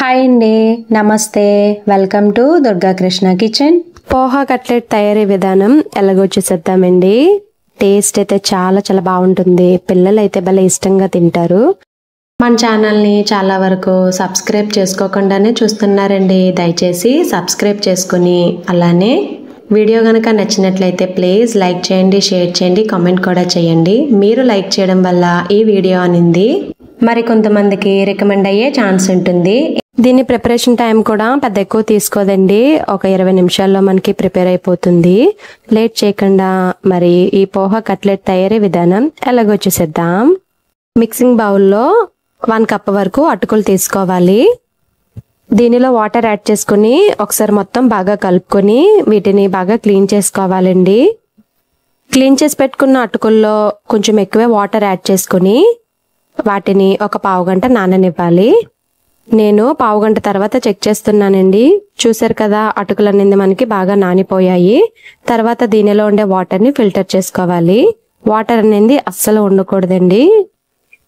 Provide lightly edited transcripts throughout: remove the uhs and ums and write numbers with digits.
Hi అండి, నమస్తే. Welcome to Durga Krishna kitchen. Poha cutlet తయారీ విధానం ఎలాగో చూసేద్దామండి. టేస్ట్ అయితే చాలా చాలా బాగుంటుంది. పిల్లలు అయితే భలే ఇష్టంగా తింటారు. మన ఛానల్ని చాలా వరకు సబ్స్క్రైబ్ చేసుకోకుండానే చూస్తున్నారండి. దయచేసి సబ్స్క్రైబ్ చేసుకుని అలానే వీడియో కనుక నచ్చినట్లయితే ప్లీజ్ లైక్ చేయండి, షేర్ చేయండి, కామెంట్ కూడా చేయండి. మీరు లైక్ చేయడం వల్ల ఈ వీడియో అనేది మరి కొంతమందికి రికమెండ్ అయ్యే ఛాన్స్ ఉంటుంది. దీని ప్రిపరేషన్ టైం కూడా పెద్ద ఎక్కువ తీసుకోదండి. ఒక 20 నిమిషాల్లో మనకి ప్రిపేర్ అయిపోతుంది. లేట్ చేయకుండా మరి ఈ పోహా కట్లెట్ తయారీ విధానం ఎలాగో చూసేద్దాం. మిక్సింగ్ బౌల్లో 1 కప్ వరకు అటుకులు తీసుకోవాలి. దీనిలో వాటర్ యాడ్ చేసుకుని ఒకసారి మొత్తం బాగా కలుపుకొని వీటిని బాగా క్లీన్ చేసుకోవాలండి. క్లీన్ చేసి పెట్టుకున్న అటుకుల్లో కొంచెం ఎక్కువే వాటర్ యాడ్ చేసుకుని వాటిని ఒక పావు గంట నాననివ్వాలి. నేను పావు గంట తర్వాత చెక్ చేస్తున్నానండి. చూసారు కదా, అటుకులు అనేది మనకి బాగా నానిపోయాయి. తర్వాత దీనిలో ఉండే వాటర్ని ఫిల్టర్ చేసుకోవాలి. వాటర్ అనేది అస్సలు ఉండకూడదండి.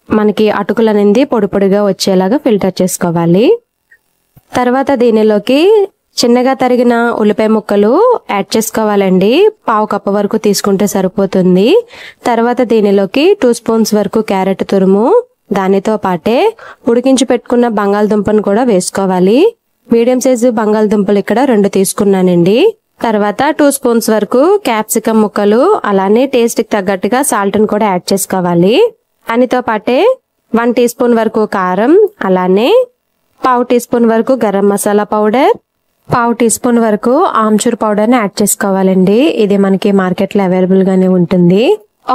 మనకి అటుకులు అనేది పొడి పొడిగా వచ్చేలాగా ఫిల్టర్ చేసుకోవాలి. తర్వాత దీనిలోకి చిన్నగా తరిగిన ఉల్లిపాయ ముక్కలు యాడ్ చేసుకోవాలండి. పావు కప్పు వరకు తీసుకుంటే సరిపోతుంది. తర్వాత దీనిలోకి 2 స్పూన్స్ వరకు క్యారెట్ తురుము, దానితో పాటే ఉడికించి పెట్టుకున్న బంగాళదుంపను కూడా వేసుకోవాలి. మీడియం సైజు బంగాళదుంపలు ఇక్కడ 2 తీసుకున్నానండి. తర్వాత 2 స్పూన్స్ వరకు క్యాప్సికమ్ ముక్కలు, అలానే టేస్ట్ కి తగ్గట్టుగా సాల్ట్ ని కూడా యాడ్ చేసుకోవాలి. దానితో పాటే 1 టీ స్పూన్ వరకు కారం, అలానే పావు టీ స్పూన్ వరకు గరం మసాలా పౌడర్, పావు టీ స్పూన్ వరకు ఆమ్చూర్ పౌడర్ ని యాడ్ చేసుకోవాలండి. ఇది మనకి మార్కెట్ లో అవైలబుల్ గానే ఉంటుంది.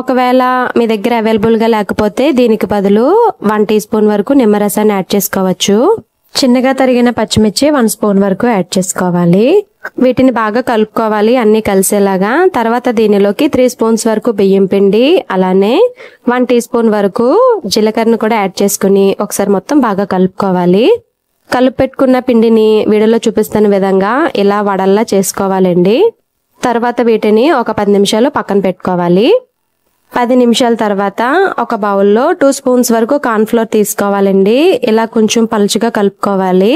ఒకవేళ మీ దగ్గర అవైలబుల్ గా లేకపోతే దీనికి బదులు 1 టీ స్పూన్ వరకు నిమ్మరసాన్ని యాడ్ చేసుకోవచ్చు. చిన్నగా తరిగిన పచ్చిమిర్చి 1 స్పూన్ వరకు యాడ్ చేసుకోవాలి. వీటిని బాగా కలుపుకోవాలి అన్ని కలిసేలాగా. తర్వాత దీనిలోకి 3 స్పూన్స్ వరకు బియ్యం పిండి, అలానే 1 టీ స్పూన్ వరకు జీలకర్రను కూడా యాడ్ చేసుకుని ఒకసారి మొత్తం బాగా కలుపుకోవాలి. కలుపు పెట్టుకున్న పిండిని వీడియోలో చూపిస్తున్న విధంగా ఇలా వడల్లా చేసుకోవాలండి. తర్వాత వీటిని ఒక 10 నిమిషాలు పక్కన పెట్టుకోవాలి. 10 నిమిషాల తర్వాత ఒక బౌల్లో 2 స్పూన్స్ వరకు కార్న్ ఫ్లోర్ తీసుకోవాలండి. ఇలా కొంచెం పలుచగా కలుపుకోవాలి.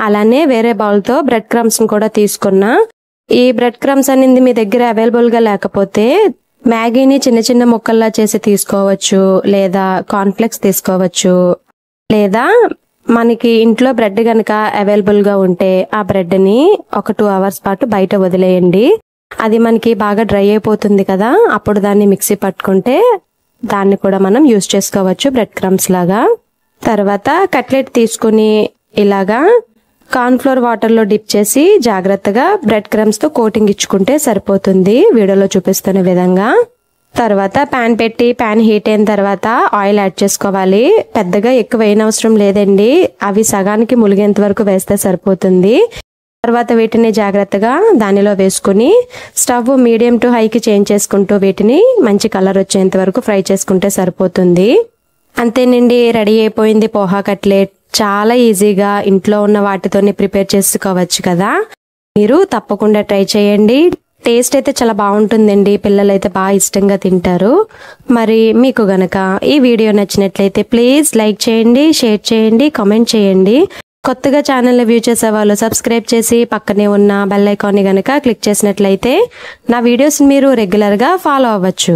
అలానే వేరే బౌల్తో బ్రెడ్ క్రమ్స్ కూడా తీసుకున్నా. ఈ బ్రెడ్ క్రమ్స్ అనేది మీ దగ్గర అవైలబుల్ గా లేకపోతే మ్యాగీని చిన్న చిన్న ముక్కల్లా చేసి తీసుకోవచ్చు, లేదా కార్న్ ఫ్లెక్స్ తీసుకోవచ్చు, లేదా మనకి ఇంట్లో బ్రెడ్ గనక అవైలబుల్ గా ఉంటే ఆ బ్రెడ్ ని ఒక 2 అవర్స్ పాటు బయట వదిలేయండి. అది మనకి బాగా డ్రై అయిపోతుంది కదా, అప్పుడు దాన్ని మిక్సీ పట్టుకుంటే దాన్ని కూడా మనం యూజ్ చేసుకోవచ్చు బ్రెడ్ క్రమ్స్ లాగా. తర్వాత కట్లెట్ తీసుకుని ఇలాగా కార్న్ ఫ్లోర్ వాటర్ లో డిప్ చేసి జాగ్రత్తగా బ్రెడ్ క్రమ్స్ తో కోటింగ్ ఇచ్చుకుంటే సరిపోతుంది వీడియోలో చూపిస్తున్న విధంగా. తర్వాత ప్యాన్ పెట్టి ప్యాన్ హీట్ అయిన తర్వాత ఆయిల్ యాడ్ చేసుకోవాలి. పెద్దగా ఎక్కువ వేయనవసరం లేదండి. అవి సగానికి ములిగేంత వరకు వేస్తే సరిపోతుంది. తర్వాత వీటిని జాగ్రత్తగా దానిలో వేసుకుని స్టవ్ మీడియం టు హైకి చేంజ్ చేసుకుంటూ వీటిని మంచి కలర్ వచ్చేంత వరకు ఫ్రై చేసుకుంటే సరిపోతుంది. అంతేనండి, రెడీ అయిపోయింది పోహా కట్లెట్. చాలా ఈజీగా ఇంట్లో ఉన్న వాటితోనే ప్రిపేర్ చేసుకోవచ్చు కదా. మీరు తప్పకుండా ట్రై చేయండి. టేస్ట్ అయితే చాలా బాగుంటుందండి. పిల్లలు అయితే బాగా ఇష్టంగా తింటారు. మరి మీకు గనక ఈ వీడియో నచ్చినట్లయితే ప్లీజ్ లైక్ చేయండి, షేర్ చేయండి, కామెంట్ చేయండి. కొత్తగా ఛానల్ని వ్యూ చేసే వాళ్ళు సబ్స్క్రైబ్ చేసి పక్కనే ఉన్న బెల్ ఐకాన్ని గనక క్లిక్ చేసినట్లయితే నా వీడియోస్ మీరు రెగ్యులర్గా ఫాలో అవ్వచ్చు.